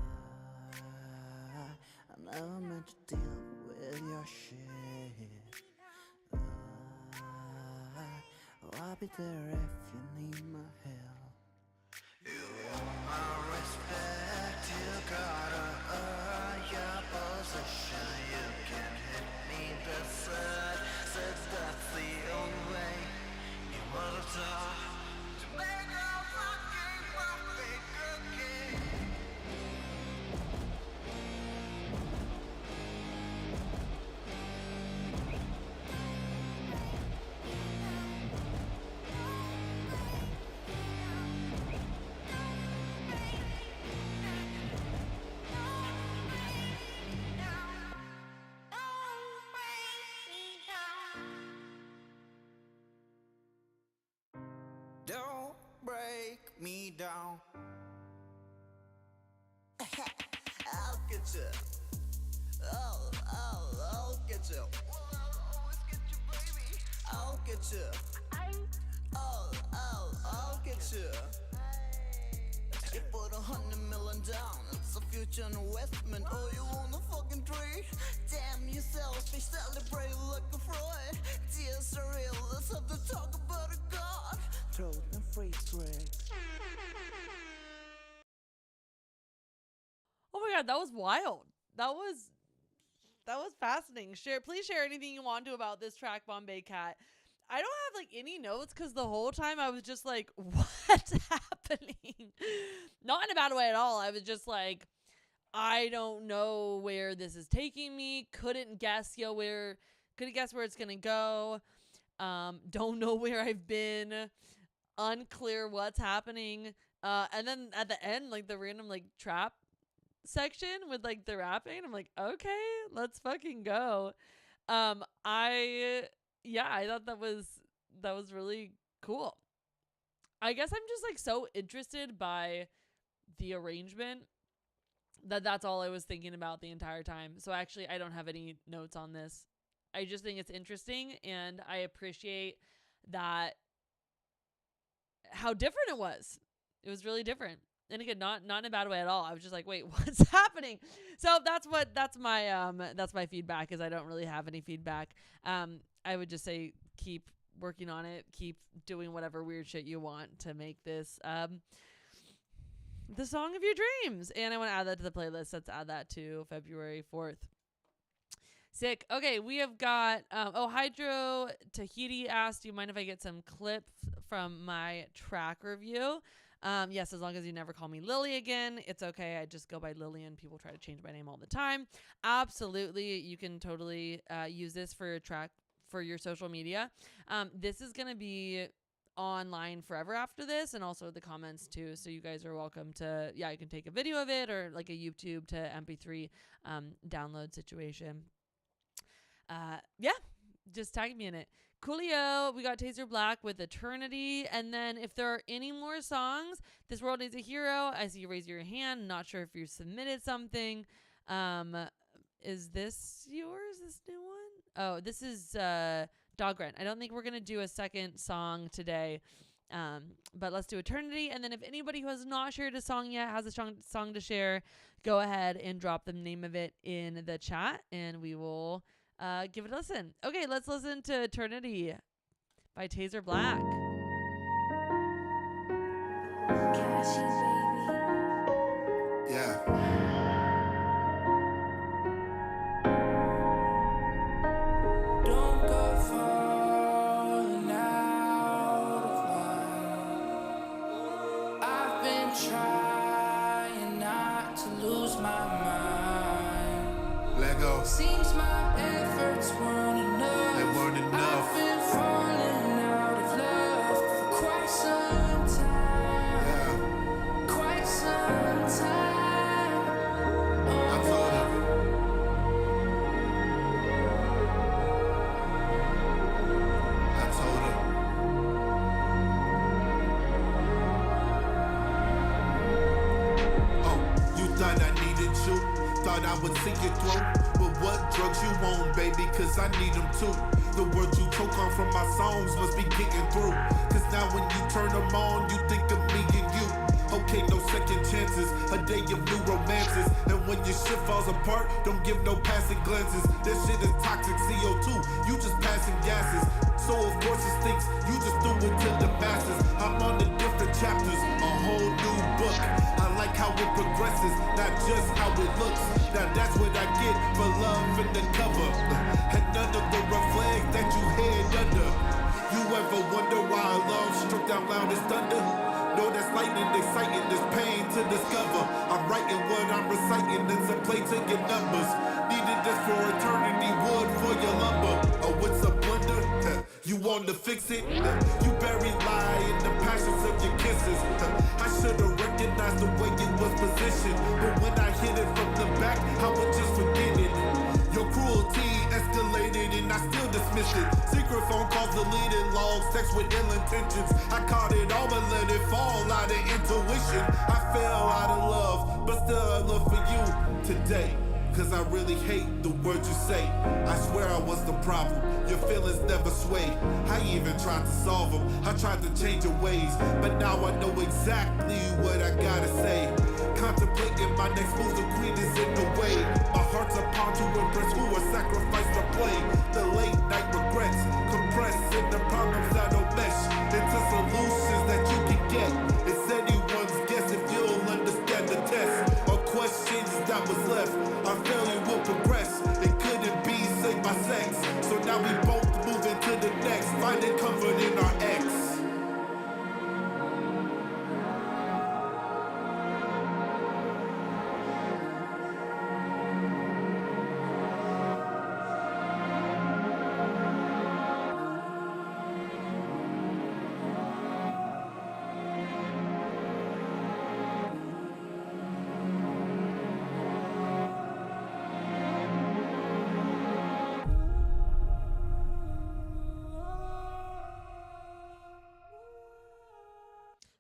never meant to deal with your shit. I'll be there if you need my help. You want my respect, you gotta earn your position. You can hit me beside, says that's the only way you wanna talk to make a fucking perfect cookie. Don't break me down. I'll get you. I'll get you. I'll always get you, baby. I'll get you. I'll get you. You put $100 million down. It's a future investment. Oh, you wanna fucking trade? Damn, you selfish. Celebrate like a fraud. Tears are real. Let's have to talk about a god. Throw them free tricks. Oh my god, that was wild. That was fascinating. Please share anything you want to about this track, Bombay Cat. I don't have like any notes because the whole time I was just like, what's happening? Not in a bad way at all. I was just like, I don't know where this is taking me. Couldn't guess where it's gonna go. Don't know where I've been. Unclear what's happening. And then at the end, like the random like trap section with like the rapping, I'm like, okay, let's fucking go. I thought that was really cool. I guess I'm just like so interested by the arrangement that's all I was thinking about the entire time. So actually I don't have any notes on this. I just think it's interesting and I appreciate that how different it was. It was really different. And again, not in a bad way at all. I was just like, wait, what's happening? So that's my feedback is I don't really have any feedback. I would just say keep working on it, keep doing whatever weird shit you want to make this the song of your dreams. And I want to add that to the playlist. Let's add that to February 4th. Sick. Okay, we have got Hydro Tahiti asked, do you mind if I get some clips from my track review? Yes, as long as you never call me Lily again, it's okay. I just go by Lillian. People try to change my name all the time. Absolutely, you can totally use this for your track, for your social media. This is going to be online forever after this, and also the comments too. So you guys are welcome to, you can take a video of it or like a YouTube to MP3 download situation. Just tag me in it. Coolio, we got Taser Black with Eternity. And then if there are any more songs, This World Needs a Hero. I see you raise your hand. Not sure if you submitted something. Is this yours, this new one? Oh, this is Dog Rent. I don't think we're going to do a second song today. But let's do Eternity. And then if anybody who has not shared a song yet has a song to share, go ahead and drop the name of it in the chat and we will give it a listen. Okay, let's listen to Eternity by Taser Black. Cashy, baby. Yeah. Don't go falling out of line. I've been trying not to lose my mind. Let go. Seems my efforts weren't enough. They weren't enough. I've been falling out of love for quite some time. Yeah. Quite some time. I told him. I told him. Oh, you thought I needed you? Thought I would see you through? But what drugs you on, baby? Cause I need them too. The words you choke on from my songs must be getting through. Cause now when you turn them on, you think of me and you. Okay, no second chances, a day of new romances. And when your shit falls apart, don't give no passing glances. That shit is toxic CO2, you just passing gases. So of course it stinks, you just do it to the masses. I'm on the different chapters, a whole new book. I like how it progresses, not just how it looks. Now that's what I get for love in the cover. And none of the red flags that you hid under. You ever wonder why love struck down loud as thunder? No, that's lightning, exciting, there's pain to discover. I'm writing what I'm reciting, it's a play to get numbers. Needed this for eternity, wood for your lumber. Oh, it's a blunder? You want to fix it? You bury lie in the passions of your kisses. I should've recognized the way it was positioned, but when I hit it from the back, I would just forget it. Your cruelty escalated and I still dismissed it. Secret phone calls, deleted logs, text with ill intentions. I caught it all but let it fall out of intuition. I fell out of love, but still I love for you today. Cause I really hate the words you say. I swear I was the problem, your feelings never sway. I even tried to solve them, I tried to change your ways. But now I know exactly what I gotta say. Contemplating my next move, the queen is in the way. My heart's upon to impress who I sacrifice to play. The late night regrets, compressing the problems that don't mesh into solutions that you can get. It's anyone's guess if you'll understand the test. Or questions that was left, our failure will progress. It couldn't be saved by sex. So now we both move into the next, finding comfort in our ex.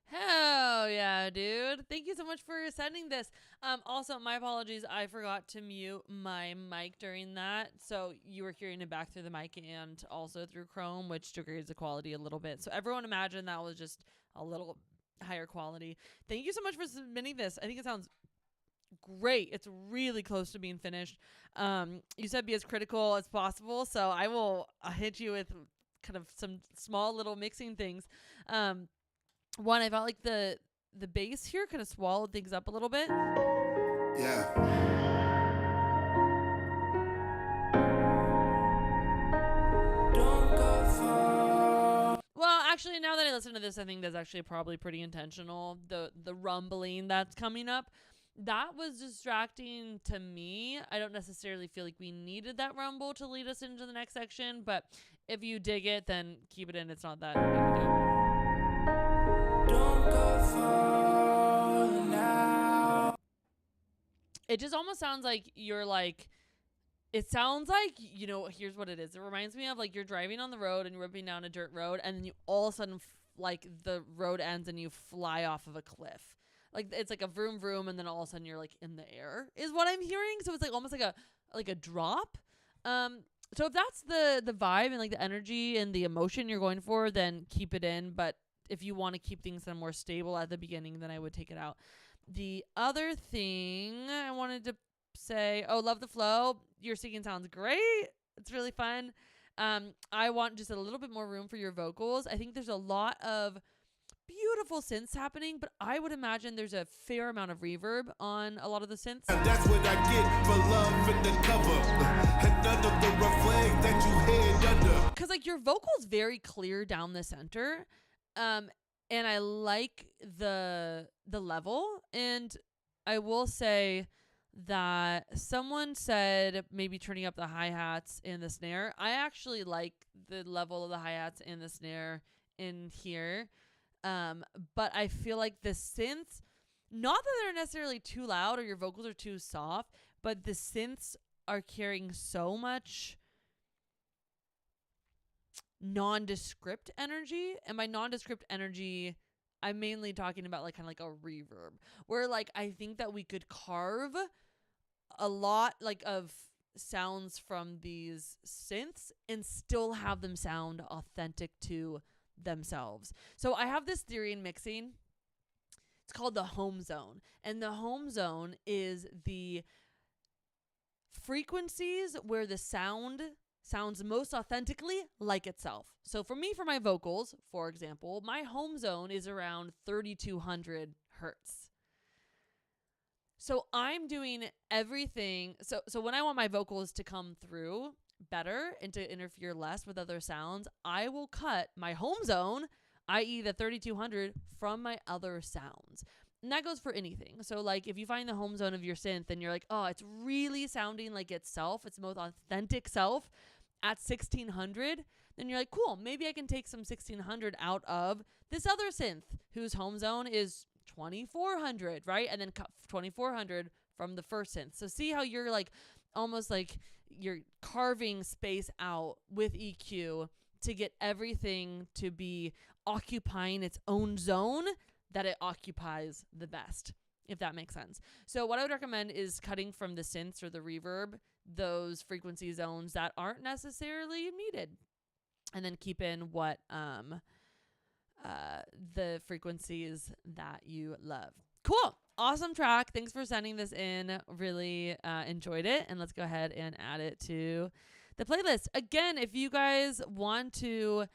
Hell yeah, dude. Thank you so much for sending this. Also, my apologies. I forgot to mute my mic during that. So you were hearing it back through the mic and also through Chrome, which degrades the quality a little bit. So everyone imagine that was just a little higher quality. Thank you so much for submitting this. I think it sounds great. It's really close to being finished. You said be as critical as possible, so I will hit you with kind of some small little mixing things. One, I felt like the bass here kind of swallowed things up a little bit. Yeah. Don't go far. Well, actually, now that I listen to this, I think that's actually probably pretty intentional. The rumbling that's coming up, that was distracting to me. I don't necessarily feel like we needed that rumble to lead us into the next section, but if you dig it, then keep it in. It's not that big a deal. Don't go far now. It just almost sounds like you're like, it sounds like, here's what it is. It reminds me of like you're driving on the road and you're whipping down a dirt road, and then you all of a sudden like the road ends and you fly off of a cliff. Like it's like a vroom vroom, and then all of a sudden you're like in the air is what I'm hearing. So it's like almost like a drop. So if that's the vibe and like the energy and the emotion you're going for, then keep it in. But if you want to keep things kind of more stable at the beginning, then I would take it out. The other thing I wanted to say, love the flow. Your singing sounds great. It's really fun. I want just a little bit more room for your vocals. I think there's a lot of beautiful synths happening, but I would imagine there's a fair amount of reverb on a lot of the synths. That's what I get for love in the cover. And none of the red flags that you hid under. Because like your vocals very clear down the center. And I like the level. And I will say that someone said maybe turning up the hi-hats and the snare. I actually like the level of the hi-hats and the snare in here. But I feel like the synths, not that they're necessarily too loud or your vocals are too soft, but the synths are carrying so much nondescript energy. And by nondescript energy, I'm mainly talking about like kind of like a reverb, where like I think that we could carve a lot like of sounds from these synths and still have them sound authentic to themselves. So I have this theory in mixing. It's called the home zone. And the home zone is the frequencies where the sound sounds most authentically like itself. So for me, for my vocals, for example, my home zone is around 3200 hertz. So I'm doing everything. So when I want my vocals to come through better and to interfere less with other sounds, I will cut my home zone, i.e. the 3200, from my other sounds. And that goes for anything. So like if you find the home zone of your synth and you're like, oh, it's really sounding like itself, its most authentic self at 1600, then you're like, cool, maybe I can take some 1600 out of this other synth whose home zone is 2400, right? And then cut 2400 from the first synth. So see how you're like almost like you're carving space out with EQ to get everything to be occupying its own zone that it occupies the best, if that makes sense. So what I would recommend is cutting from the synths or the reverb those frequency zones that aren't necessarily needed, and then keep in what the frequencies that you love. Cool. Awesome track. Thanks for sending this in. Really enjoyed it. And let's go ahead and add it to the playlist. Again, if you guys want to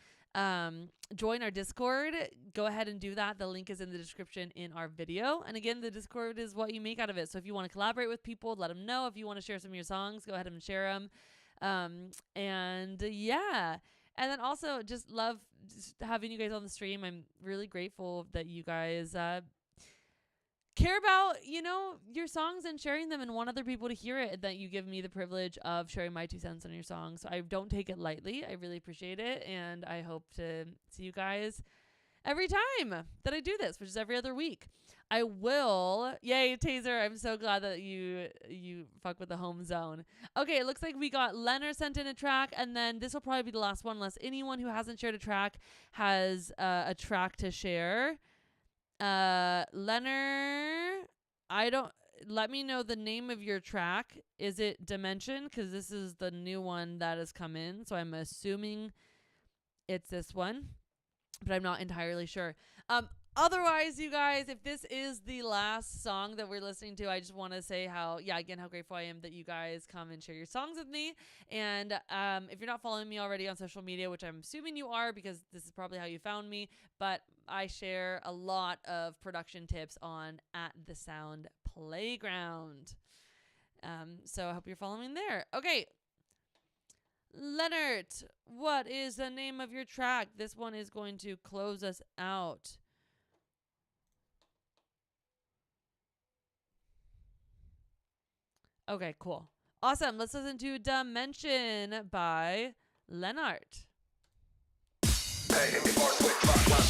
join our Discord, go ahead and do that. The link is in the description in our video. And again, the Discord is what you make out of it. So if you want to collaborate with people, let them know. If you want to share some of your songs, go ahead and share them. And yeah. And then also just love just having you guys on the stream. I'm really grateful that you guys care about, your songs and sharing them and want other people to hear it, that you give me the privilege of sharing my 2 cents on your songs. So I don't take it lightly. I really appreciate it. And I hope to see you guys every time that I do this, which is every other week. I will. Yay, Taser. I'm so glad that you fuck with the home zone. Okay, it looks like we got Leonard sent in a track, and then this will probably be the last one unless anyone who hasn't shared a track has a track to share. Leonard, let me know the name of your track. Is it Dimension? Because this is the new one that has come in, so I'm assuming it's this one, but I'm not entirely sure. Otherwise, you guys, if this is the last song that we're listening to, I just want to say how grateful I am that you guys come and share your songs with me. And if you're not following me already on social media, which I'm assuming you are because this is probably how you found me, but I share a lot of production tips on at the Sound Playground. So I hope you're following there. Okay. Leonard, what is the name of your track? This one is going to close us out. Okay, cool. Awesome. Let's listen to Dimension by Leonard. Hey, before switch clock.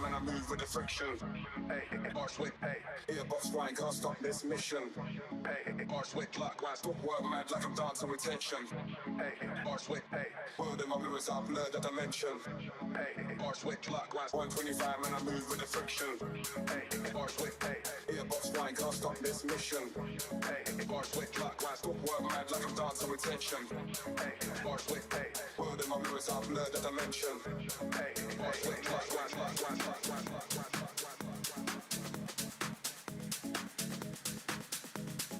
Man, I move with the friction. Hey, arch with, hey, earbuds flying, can't stop this mission. Hey, arch with clockwise, stop work mad like I'm dancing with tension. Hey, arch with, hey, word in my mirrors, I blur the dimension. Hey, arch with clockwise, 125, man, I move with the friction. Hey, arch with, hey, earbuds flying, can't stop this mission. Hey, arch with clockwise, stop work mad like I'm dancing with tension. Hey, arch with, hey, word in my mirrors, I blur the dimension. Hey, arch with clockwise, clockwise.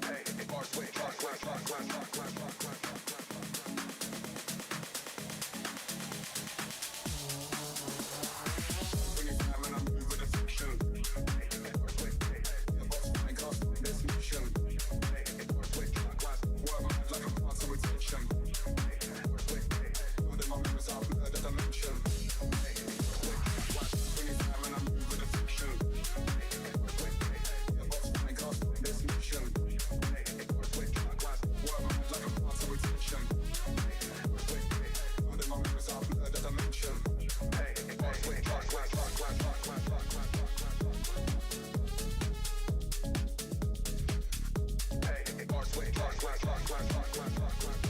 Hey, arch with clockwise. 25 and I move with a fiction. Hey, arch with, hey, the boss flying cast on this mission. Hey, arch with clockwise, work mad like I'm dancing with tension. Hey, arch with, hey, word in my mirrors, I'll blur the dimension. Hey, arch with clockwise, 25 and I move with a fiction. Hey, arch with, hey, the boss flying cast on this mission. Hey, arch with clockwise, work mad like I'm dancing with tension. Hey, arch with, hey, word in my mirrors, I'll blur the dimension. Hey, arch with clockwise. Hey, arch with clockwise.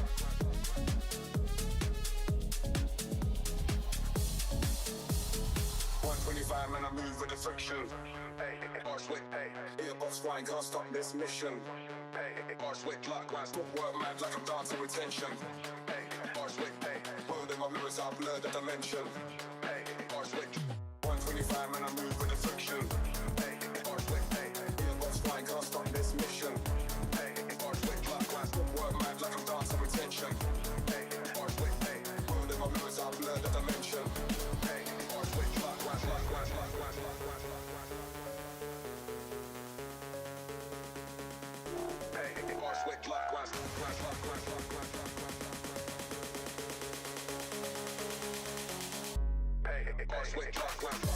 125 man, I move with the friction. Hey, arch with, hey, earbuds flying, can't stop this mission. Hey, arch with clockwise, stop work mad like I'm dancing with tension. Hey, arch with, hey, word in my mirrors, I blur the dimension. Hey, arch with 125 man, I move with the friction. Hey, arch with, hey, earbuds flying, can't stop this mission. Hey, arch with clockwise, stop work mad like I'm dancing with tension. Hey, arch with, hey, word in my mirrors, I blur the dimension. Hey, arch with clockwise. Hey, arch with clockwise. Hey, arch with clockwise.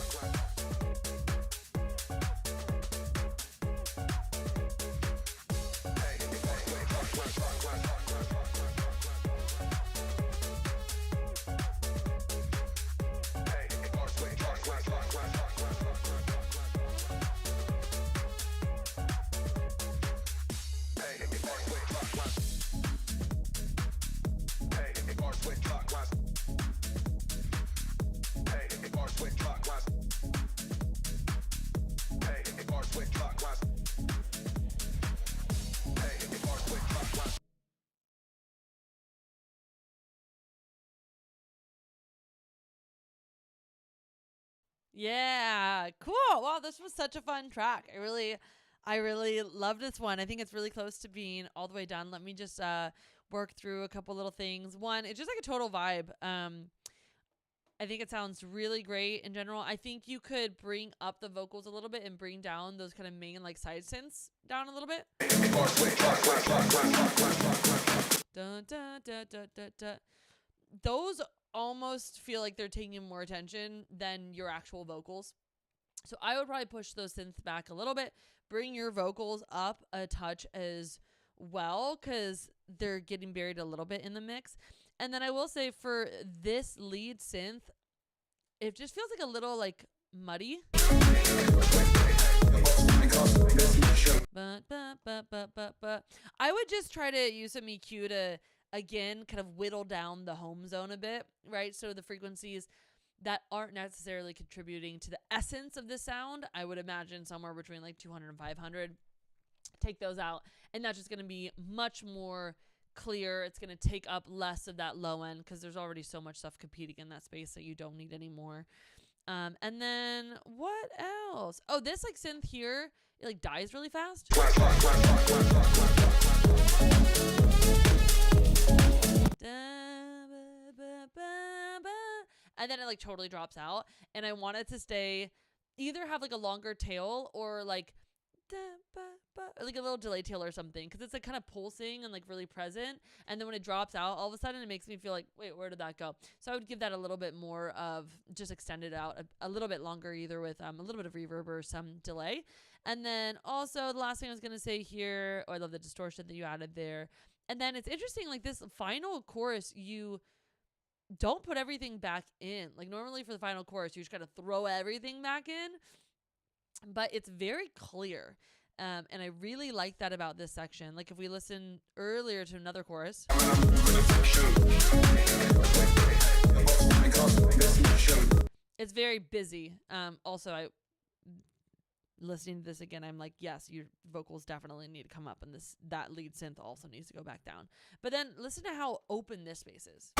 Yeah, cool. Wow, this was such a fun track. I really love this one. I think it's really close to being all the way done. Let me just work through a couple little things. One, it's just like a total vibe. I think it sounds really great in general. I think you could bring up the vocals a little bit and bring down those kind of main like side synths down a little bit. Dun, dun, dun, dun, dun, dun. Those almost feel like they're taking more attention than your actual vocals. So I would probably push those synths back a little bit, bring your vocals up a touch as well, because they're getting buried a little bit in the mix. And then I will say for this lead synth, it just feels like a little like muddy. But I would just try to use some EQ to, again, kind of whittle down the home zone a bit, right? So the frequencies that aren't necessarily contributing to the essence of the sound, I would imagine somewhere between like 200 and 500. Take those out, and that's just going to be much more clear. It's going to take up less of that low end because there's already so much stuff competing in that space that you don't need anymore. And then what else? Oh, this like synth here, it like dies really fast. And then it like totally drops out. And I want it to stay, either have like a longer tail or like like a little delay tail or something, because it's like kind of pulsing and like really present. And then when it drops out, all of a sudden it makes me feel like, wait, where did that go? So I would give that a little bit more of, just extend it out a little bit longer, either with a little bit of reverb or some delay. And then also the last thing I was going to say here, I love the distortion that you added there. And then it's interesting, like this final chorus, you don't put everything back in. Like normally for the final chorus, you just gotta throw everything back in, but it's very clear. And I really like that about this section. Like if we listen earlier to another chorus, it's very busy. Also, listening to this again, I'm like, yes, your vocals definitely need to come up, and that lead synth also needs to go back down. But then listen to how open this space is.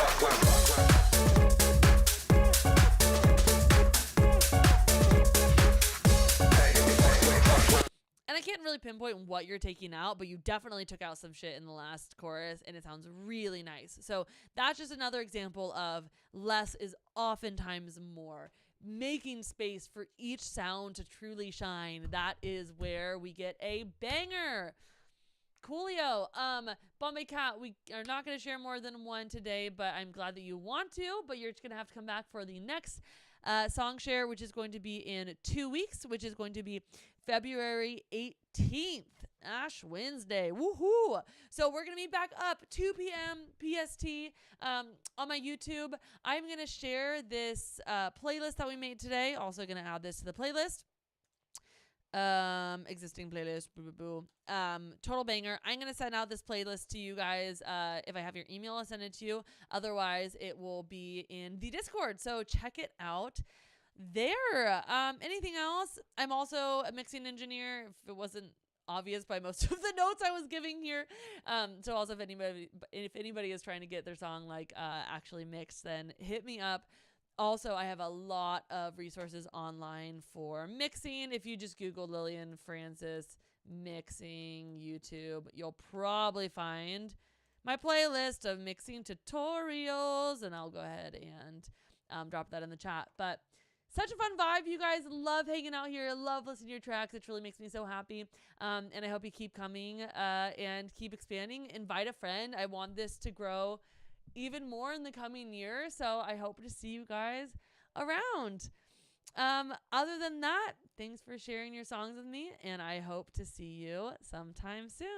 And I can't really pinpoint what you're taking out, but you definitely took out some shit in the last chorus, and it sounds really nice. So that's just another example of less is oftentimes more. Making space for each sound to truly shine. That is where we get a banger. Coolio. Bombay Cat, we are not going to share more than one today, but I'm glad that you want to, but you're just going to have to come back for the next song share, which is going to be in 2 weeks, which is going to be February 18th. Ash Wednesday. Woohoo! So we're going to be back up 2 p.m. PST on my YouTube. I'm going to share this playlist that we made today. Also going to add this to the playlist. Existing playlist. Boo, boo, boo. Total banger. I'm going to send out this playlist to you guys. If I have your email, I'll send it to you. Otherwise, it will be in the Discord. So check it out there. Anything else? I'm also a mixing engineer, if it wasn't obvious by most of the notes I was giving here. So also if anybody is trying to get their song like actually mixed, then hit me up. Also, I have a lot of resources online for mixing. If you just Google Lillian Francis mixing YouTube, you'll probably find my playlist of mixing tutorials, and I'll go ahead and drop that in the chat. But such a fun vibe. You guys love hanging out here. Love listening to your tracks. It really makes me so happy. And I hope you keep coming and keep expanding. Invite a friend. I want this to grow even more in the coming year. So I hope to see you guys around. Other than that, thanks for sharing your songs with me. And I hope to see you sometime soon.